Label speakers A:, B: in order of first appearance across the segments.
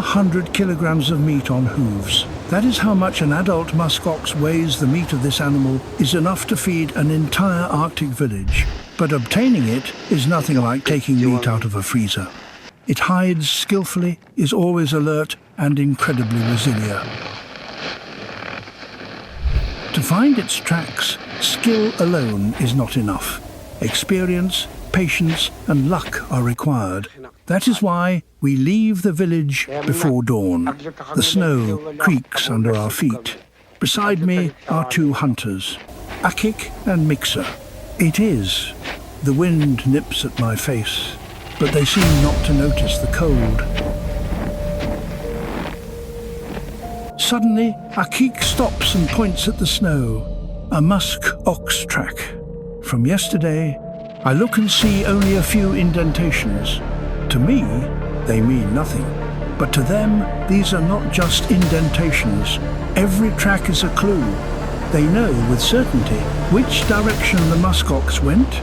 A: 400 kilograms of meat on hooves. That is how much an adult musk ox weighs. The meat of this animal is enough to feed an entire Arctic village. But obtaining it is nothing like taking meat out of a freezer. It hides skillfully, is always alert, and incredibly resilient. To find its tracks, skill alone is not enough. Experience, patience, and luck are required. That is why we leave the village before dawn. The snow creaks under our feet. Beside me are two hunters, Akik and Mixer. It is. The wind nips at my face, but they seem not to notice the cold. Suddenly, Akik stops and points at the snow. A musk ox track. From yesterday, I look and see only a few indentations. To me, they mean nothing. But to them, these are not just indentations. Every track is a clue. They know with certainty which direction the musk ox went.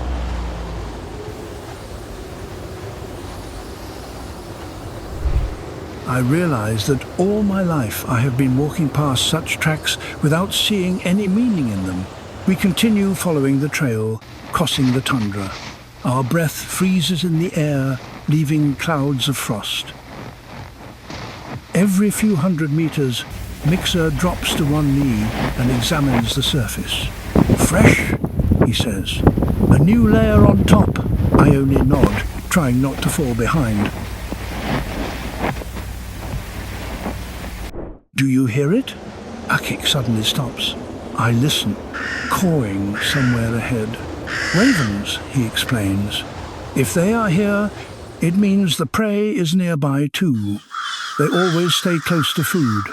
A: I realize that all my life I have been walking past such tracks without seeing any meaning in them. We continue following the trail, crossing the tundra. Our breath freezes in the air, leaving clouds of frost. Every few hundred meters, Mixer drops to one knee and examines the surface. Fresh, he says. A new layer on top. I only nod, trying not to fall behind. Do you hear it? Akik suddenly stops. I listen, cawing somewhere ahead. Ravens, he explains. If they are here, it means the prey is nearby too. They always stay close to food.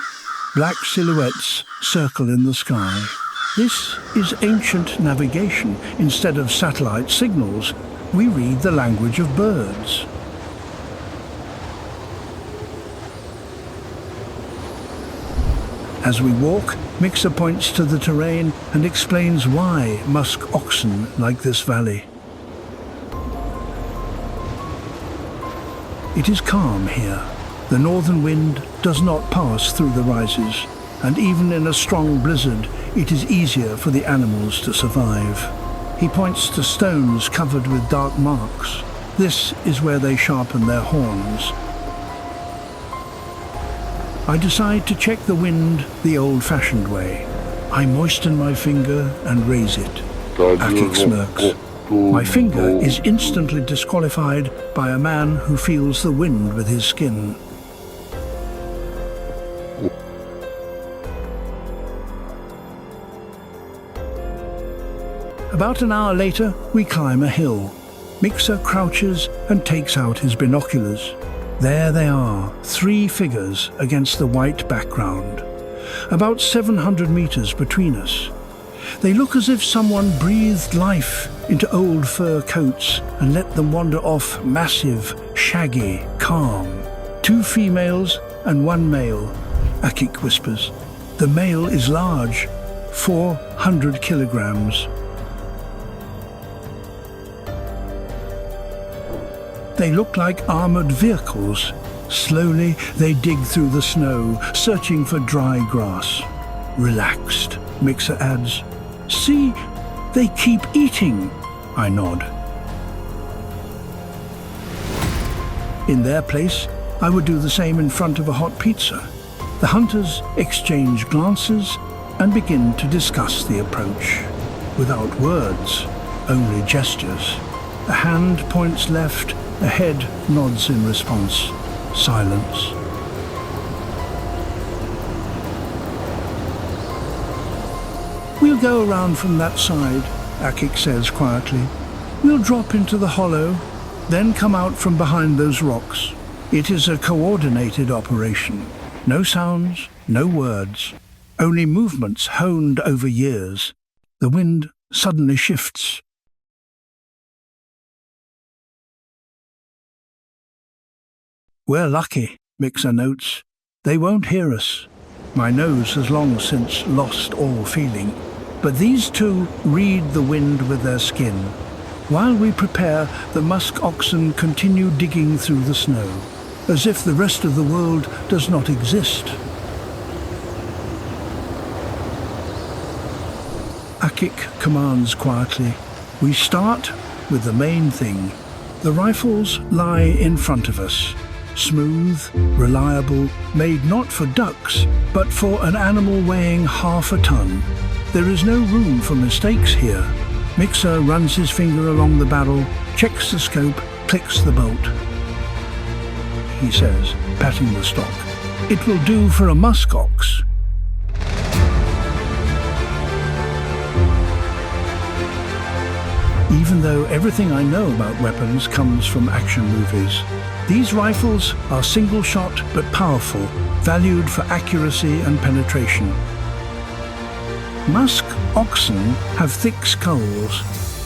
A: Black silhouettes circle in the sky. This is ancient navigation. Instead of satellite signals, we read the language of birds. As we walk, Mixer points to the terrain and explains why musk oxen like this valley. It is calm here. The northern wind does not pass through the rises, and even in a strong blizzard, it is easier for the animals to survive. He points to stones covered with dark marks. This is where they sharpen their horns. I decide to check the wind the old-fashioned way. I moisten my finger and raise it. Akik smirks. My finger is instantly disqualified by a man who feels the wind with his skin. About an hour later, we climb a hill. Mixer crouches and takes out his binoculars. There they are, three figures against the white background. About 700 meters between us. They look as if someone breathed life into old fur coats and let them wander off, massive, shaggy, calm. Two females and one male, Akik whispers. The male is large, 400 kilograms. They look like armored vehicles. Slowly, they dig through the snow, searching for dry grass. Relaxed, Mixer adds. See, they keep eating. I nod. In their place, I would do the same in front of a hot pizza. The hunters exchange glances and begin to discuss the approach. Without words, only gestures. A hand points left, a head nods in response. Silence. We'll go around from that side, Akik says quietly. We'll drop into the hollow, then come out from behind those rocks. It is a coordinated operation. No sounds, no words, only movements honed over years. The wind suddenly shifts. We're lucky, Mixer notes. They won't hear us. My nose has long since lost all feeling. But these two read the wind with their skin. While we prepare, the musk oxen continue digging through the snow. as if the rest of the world does not exist. Akik commands quietly. We start with the main thing. The rifles lie in front of us. Smooth, reliable, made not for ducks, but for an animal weighing half a ton. There is no room for mistakes here. Mixer runs his finger along the barrel, checks the scope, clicks the bolt. He says, patting the stock. It will do for a musk ox. Even though everything I know about weapons comes from action movies, these rifles are single-shot but powerful, valued for accuracy and penetration. Musk oxen have thick skulls,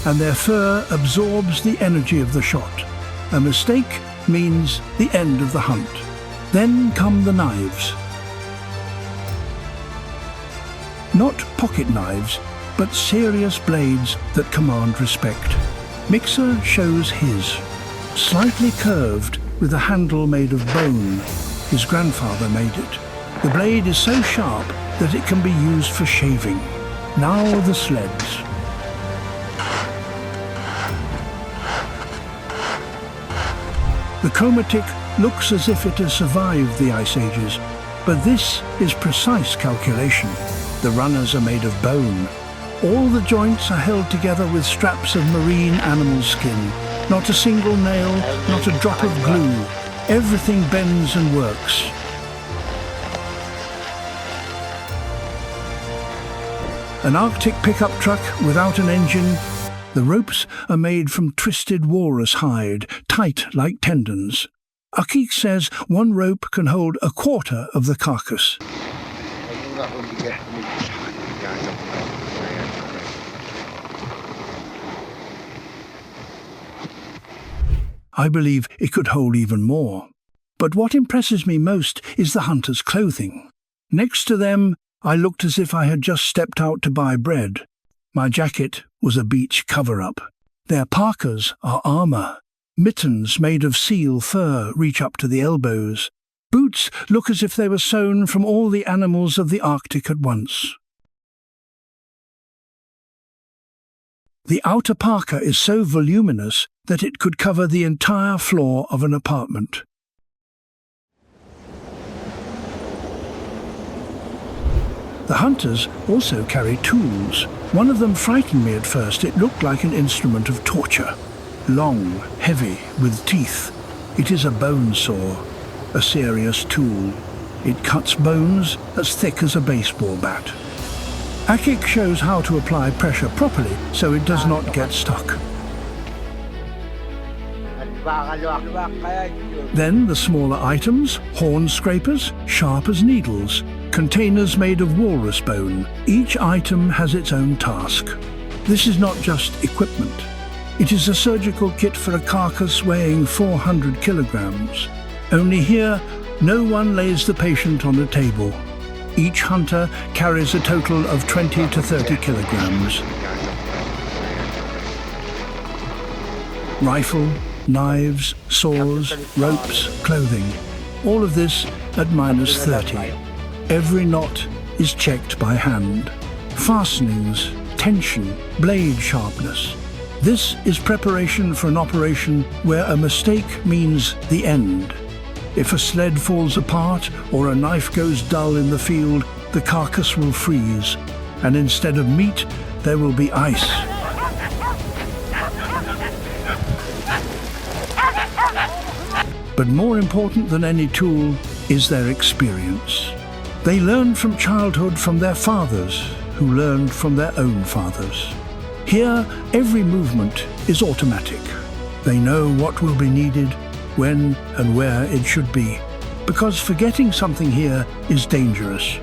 A: and their fur absorbs the energy of the shot. A mistake means the end of the hunt. Then come the knives. Not pocket knives, but serious blades that command respect. Mixer shows his. Slightly curved, with a handle made of bone. His grandfather made it. The blade is so sharp that it can be used for shaving. Now the sleds. The Chromatic looks as if it has survived the ice ages, but this is precise calculation. The runners are made of bone. All the joints are held together with straps of marine animal skin. Not a single nail, not a drop of glue. Everything bends and works. An Arctic pickup truck without an engine. The ropes are made from twisted walrus hide, tight like tendons. Akik says one rope can hold a quarter of the carcass. I believe it could hold even more. But what impresses me most is the hunter's clothing. Next to them, I looked as if I had just stepped out to buy bread. My jacket was a beach cover-up. Their parkas are armour. Mittens made of seal fur reach up to the elbows. Boots look as if they were sewn from all the animals of the Arctic at once. The outer parka is so voluminous that it could cover the entire floor of an apartment. The hunters also carry tools. One of them frightened me at first. It looked like an instrument of torture. Long, heavy, with teeth. It is a bone saw, a serious tool. It cuts bones as thick as a baseball bat. Akik shows how to apply pressure properly so it does not get stuck. Then the smaller items, horn scrapers, sharp as needles, containers made of walrus bone. Each item has its own task. This is not just equipment. It is a surgical kit for a carcass weighing 400 kilograms. Only here, no one lays the patient on a table. Each hunter carries a total of 20 to 30 kilograms. Rifle, knives, saws, ropes, clothing. All of this at -30. Every knot is checked by hand. Fastenings, tension, blade sharpness. This is preparation for an operation where a mistake means the end. If a sled falls apart or a knife goes dull in the field, the carcass will freeze, and instead of meat, there will be ice. But more important than any tool is their experience. They learn from childhood from their fathers, who learned from their own fathers. Here, every movement is automatic. They know what will be needed, when and where it should be, because forgetting something here is dangerous.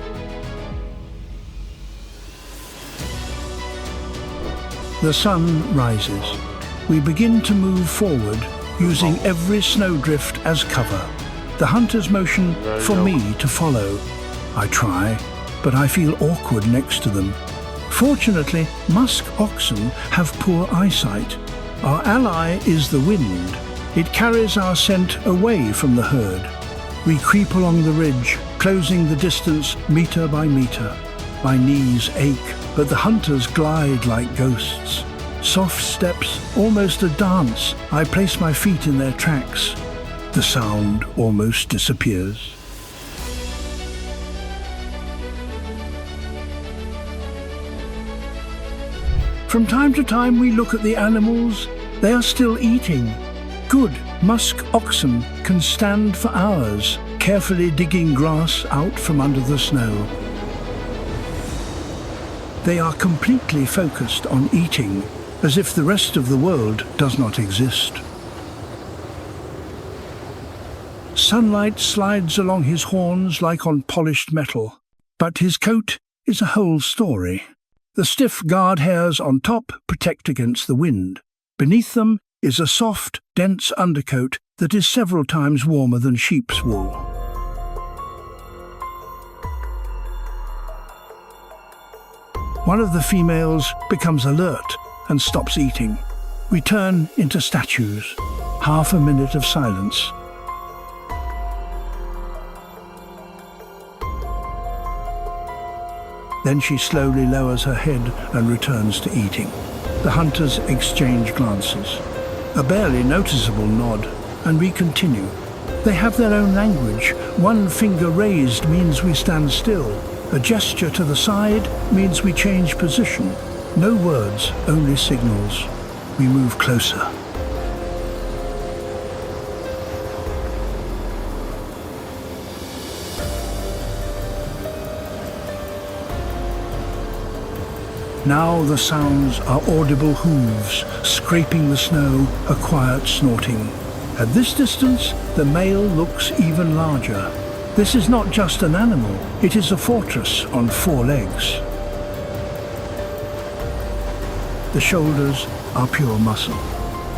A: The sun rises. We begin to move forward, using every snowdrift as cover. The hunters motion for me to follow. I try, but I feel awkward next to them. Fortunately, musk oxen have poor eyesight. Our ally is the wind. It carries our scent away from the herd. We creep along the ridge, closing the distance meter by meter. My knees ache, but the hunters glide like ghosts. Soft steps, almost a dance. I place my feet in their tracks. The sound almost disappears. From time to time we look at the animals. They are still eating. Good Musk oxen can stand for hours, carefully digging grass out from under the snow. They are completely focused on eating, as if the rest of the world does not exist. Sunlight slides along his horns like on polished metal, but his coat is a whole story. The stiff guard hairs on top protect against the wind. Beneath them is a soft, dense undercoat that is several times warmer than sheep's wool. One of the females becomes alert and stops eating. We turn into statues. Half a minute of silence. Then she slowly lowers her head and returns to eating. The hunters exchange glances. A barely noticeable nod, and we continue. They have their own language. One finger raised means we stand still. A gesture to the side means we change position. No words, only signals. We move closer. Now the sounds are audible hooves, scraping the snow, a quiet snorting. At this distance, the male looks even larger. This is not just an animal, it is a fortress on 4 legs. The shoulders are pure muscle.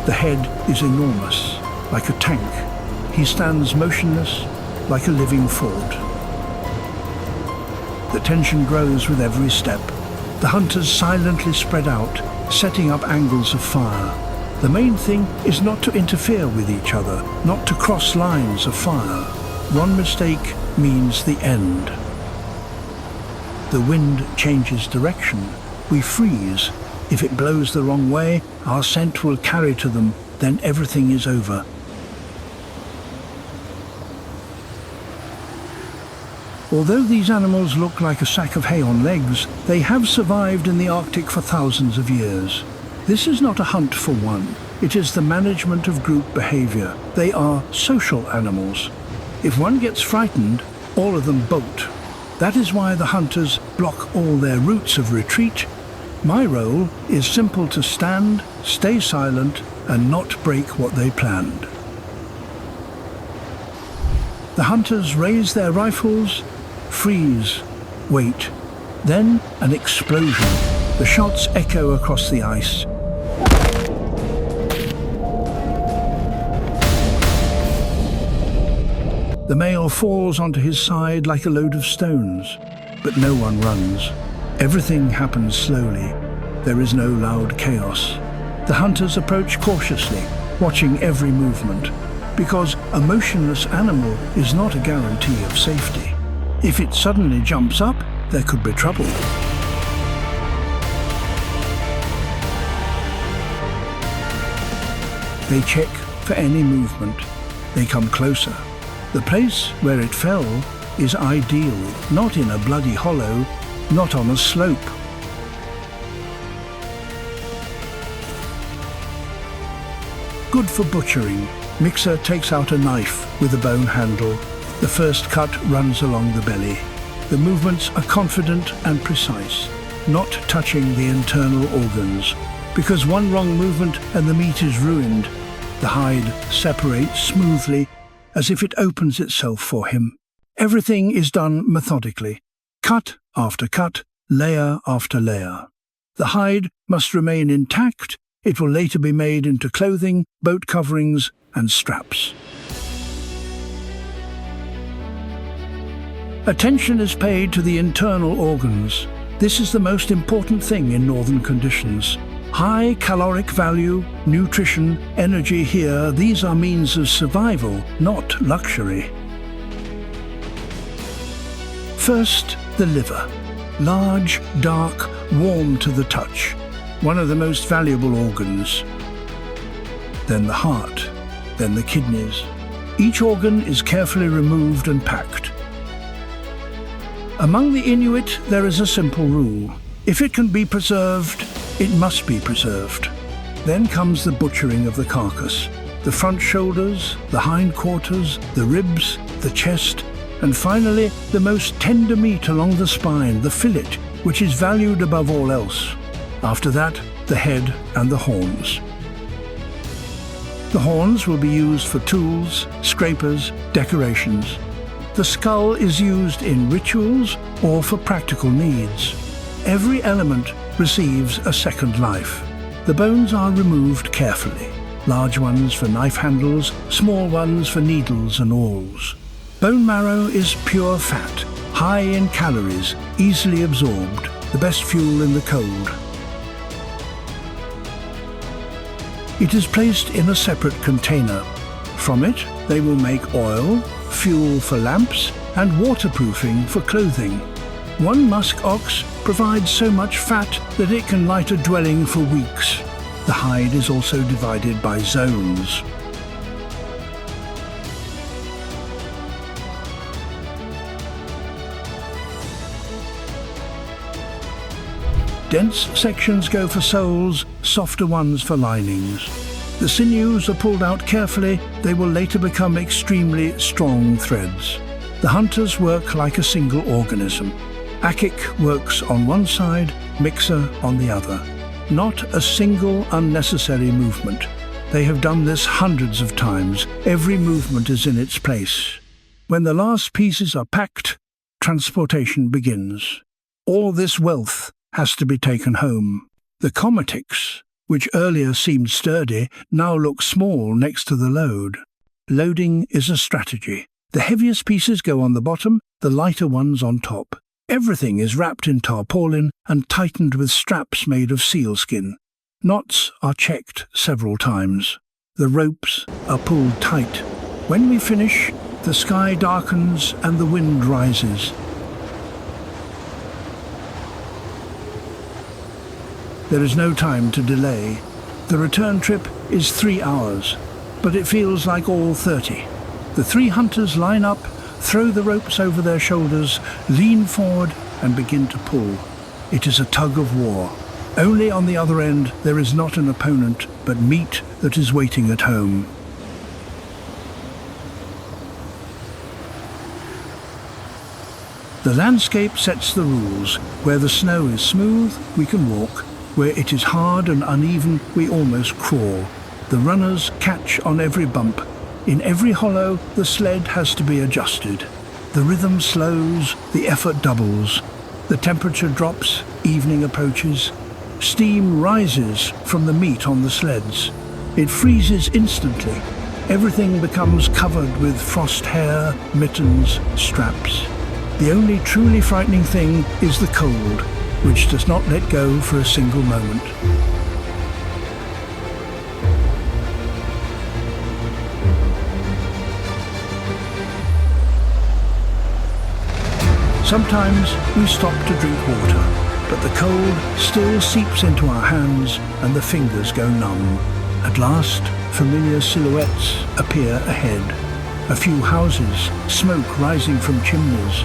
A: The head is enormous, like a tank. He stands motionless, like a living fort. The tension grows with every step. The hunters silently spread out, setting up angles of fire. The main thing is not to interfere with each other, not to cross lines of fire. One mistake means the end. The wind changes direction. We freeze. If it blows the wrong way, our scent will carry to them, then everything is over. Although these animals look like a sack of hay on legs, they have survived in the Arctic for thousands of years. This is not a hunt for one. It is the management of group behavior. They are social animals. If one gets frightened, all of them bolt. That is why the hunters block all their routes of retreat. My role is simple: to stand, stay silent, and not break what they planned. The hunters raise their rifles, freeze, wait. Then an explosion. The shots echo across the ice. The male falls onto his side like a load of stones, but no one runs. Everything happens slowly. There is no loud chaos. The hunters approach cautiously, watching every movement, because a motionless animal is not a guarantee of safety. If it suddenly jumps up, there could be trouble. They check for any movement. They come closer. The place where it fell is ideal, not in a bloody hollow, not on a slope. Good for butchering. Mixer takes out a knife with a bone handle. The first cut runs along the belly. The movements are confident and precise, not touching the internal organs. Because one wrong movement and the meat is ruined, the hide separates smoothly, as if it opens itself for him. Everything is done methodically, cut after cut, layer after layer. The hide must remain intact. It will later be made into clothing, boat coverings, and straps. Attention is paid to the internal organs. This is the most important thing in northern conditions. High caloric value, nutrition, energy here, these are means of survival, not luxury. First, the liver. Large, dark, warm to the touch. One of the most valuable organs. Then the heart. Then the kidneys. Each organ is carefully removed and packed. Among the Inuit, there is a simple rule. If it can be preserved, it must be preserved. Then comes the butchering of the carcass. The front shoulders, the hindquarters, the ribs, the chest, and finally, the most tender meat along the spine, the fillet, which is valued above all else. After that, the head and the horns. The horns will be used for tools, scrapers, decorations. The skull is used in rituals or for practical needs. Every element receives a second life. The bones are removed carefully. Large ones for knife handles, small ones for needles and awls. Bone marrow is pure fat, high in calories, easily absorbed, the best fuel in the cold. It is placed in a separate container. From it, they will make oil, fuel for lamps, and waterproofing for clothing. One musk ox provides so much fat that it can light a dwelling for weeks. The hide is also divided by zones. Dense sections go for soles, softer ones for linings. The sinews are pulled out carefully. They will later become extremely strong threads. The hunters work like a single organism. Akik works on one side, Mixer on the other. Not a single unnecessary movement. They have done this hundreds of times. Every movement is in its place. When the last pieces are packed, transportation begins. All this wealth has to be taken home. The komatiks, which earlier seemed sturdy, now look small next to the load. Loading is a strategy. The heaviest pieces go on the bottom, the lighter ones on top. Everything is wrapped in tarpaulin and tightened with straps made of sealskin. Knots are checked several times. The ropes are pulled tight. When we finish, the sky darkens and the wind rises. There is no time to delay. The return trip is 3 hours, but it feels like all 30. The 3 hunters line up, throw the ropes over their shoulders, lean forward and begin to pull. It is a tug of war. Only on the other end there is not an opponent, but meat that is waiting at home. The landscape sets the rules. Where the snow is smooth, we can walk. Where it is hard and uneven, we almost crawl. The runners catch on every bump. In every hollow, the sled has to be adjusted. The rhythm slows, the effort doubles. The temperature drops, evening approaches. Steam rises from the meat on the sleds. It freezes instantly. Everything becomes covered with frost hair, mittens, straps. The only truly frightening thing is the cold, which does not let go for a single moment. Sometimes we stop to drink water, but the cold still seeps into our hands and the fingers go numb. At last, familiar silhouettes appear ahead. A few houses, smoke rising from chimneys.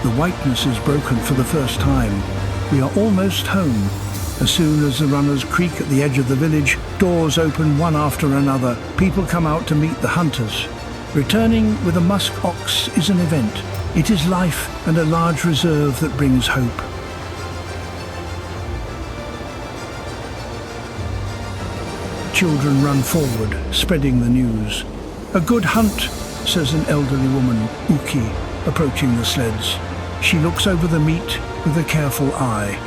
A: The whiteness is broken for the first time. We are almost home. As soon as the runners creak at the edge of the village, doors open one after another. People come out to meet the hunters. Returning with a musk ox is an event. It is life and a large reserve that brings hope. Children run forward, spreading the news. "A good hunt," says an elderly woman, Uki, approaching the sleds. She looks over the meat with a careful eye.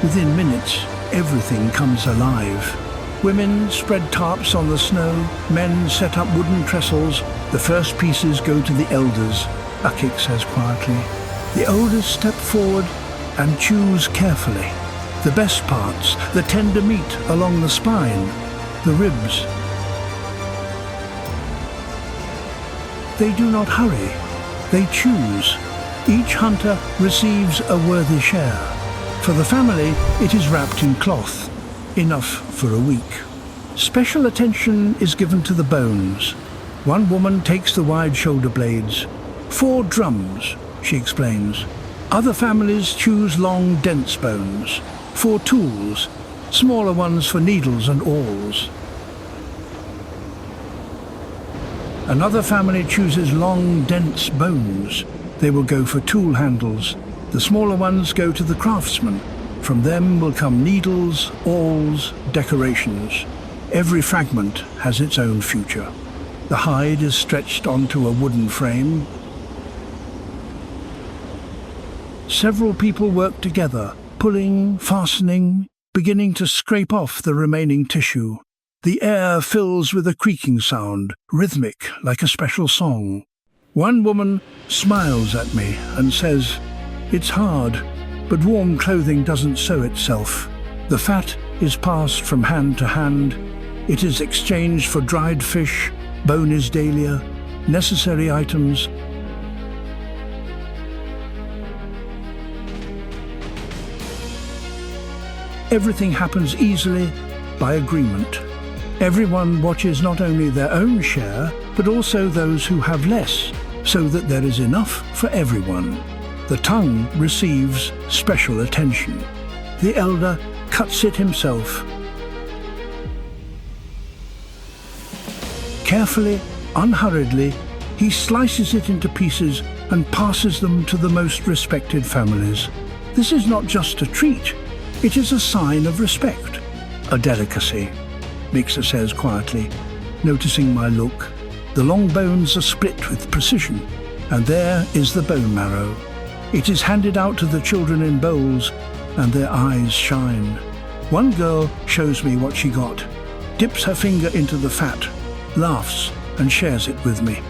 A: Within minutes, everything comes alive. Women spread tarps on the snow, men set up wooden trestles. The first pieces go to the elders, Akik says quietly. The elders step forward and choose carefully. The best parts, the tender meat along the spine, the ribs. They do not hurry, they choose. Each hunter receives a worthy share. For the family, it is wrapped in cloth, enough for a week. Special attention is given to the bones. One woman takes the wide shoulder blades. 4 drums, she explains. Other families choose long, dense bones. 4 tools, smaller ones for needles and awls. Another family chooses long, dense bones. They will go for tool handles. The smaller ones go to the craftsman. From them will come needles, awls, decorations. Every fragment has its own future. The hide is stretched onto a wooden frame. Several people work together, pulling, fastening, beginning to scrape off the remaining tissue. The air fills with a creaking sound, rhythmic like a special song. One woman smiles at me and says, "It's hard, but warm clothing doesn't sew itself. The fat is passed from hand to hand. It is exchanged for dried fish, bonis dahlia, necessary items." Everything happens easily, by agreement. Everyone watches not only their own share, but also those who have less, so that there is enough for everyone. The tongue receives special attention. The elder cuts it himself. Carefully, unhurriedly, he slices it into pieces and passes them to the most respected families. This is not just a treat, it is a sign of respect, a delicacy, Mixa says quietly, noticing my look. The long bones are split with precision, and there is the bone marrow. It is handed out to the children in bowls, and their eyes shine. One girl shows me what she got, dips her finger into the fat, laughs, and shares it with me.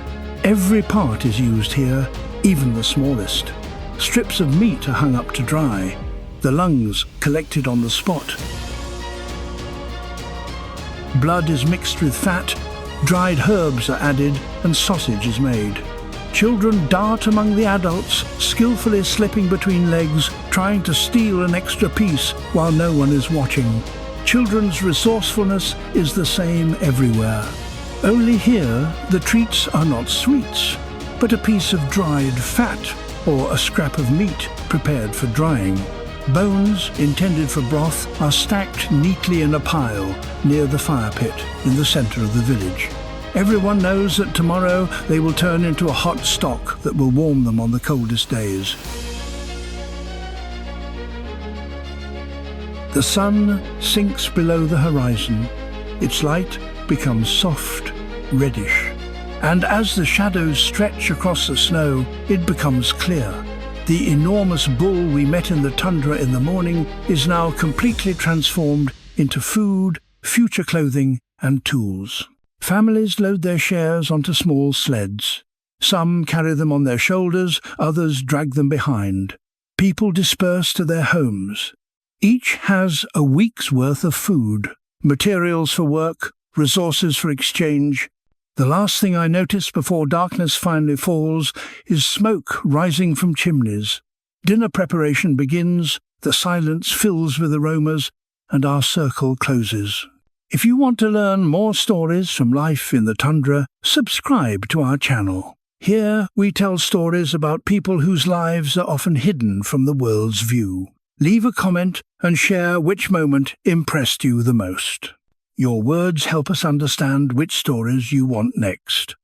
A: Every part is used here, even the smallest. Strips of meat are hung up to dry, the lungs collected on the spot. Blood is mixed with fat, dried herbs are added, and sausage is made. Children dart among the adults, skillfully slipping between legs, trying to steal an extra piece while no one is watching. Children's resourcefulness is the same everywhere. Only here, the treats are not sweets, but a piece of dried fat or a scrap of meat prepared for drying. Bones, intended for broth, are stacked neatly in a pile near the fire pit in the center of the village. Everyone knows that tomorrow they will turn into a hot stock that will warm them on the coldest days. The sun sinks below the horizon. Its light becomes soft, reddish. And as the shadows stretch across the snow, it becomes clear. The enormous bull we met in the tundra in the morning is now completely transformed into food, future clothing, and tools. Families load their shares onto small sleds. Some carry them on their shoulders, others drag them behind. People disperse to their homes. Each has a week's worth of food, materials for work, resources for exchange. The last thing I notice before darkness finally falls is smoke rising from chimneys. Dinner preparation begins, the silence fills with aromas, and our circle closes. If you want to learn more stories from life in the tundra, subscribe to our channel. Here we tell stories about people whose lives are often hidden from the world's view. Leave a comment and share which moment impressed you the most. Your words help us understand which stories you want next.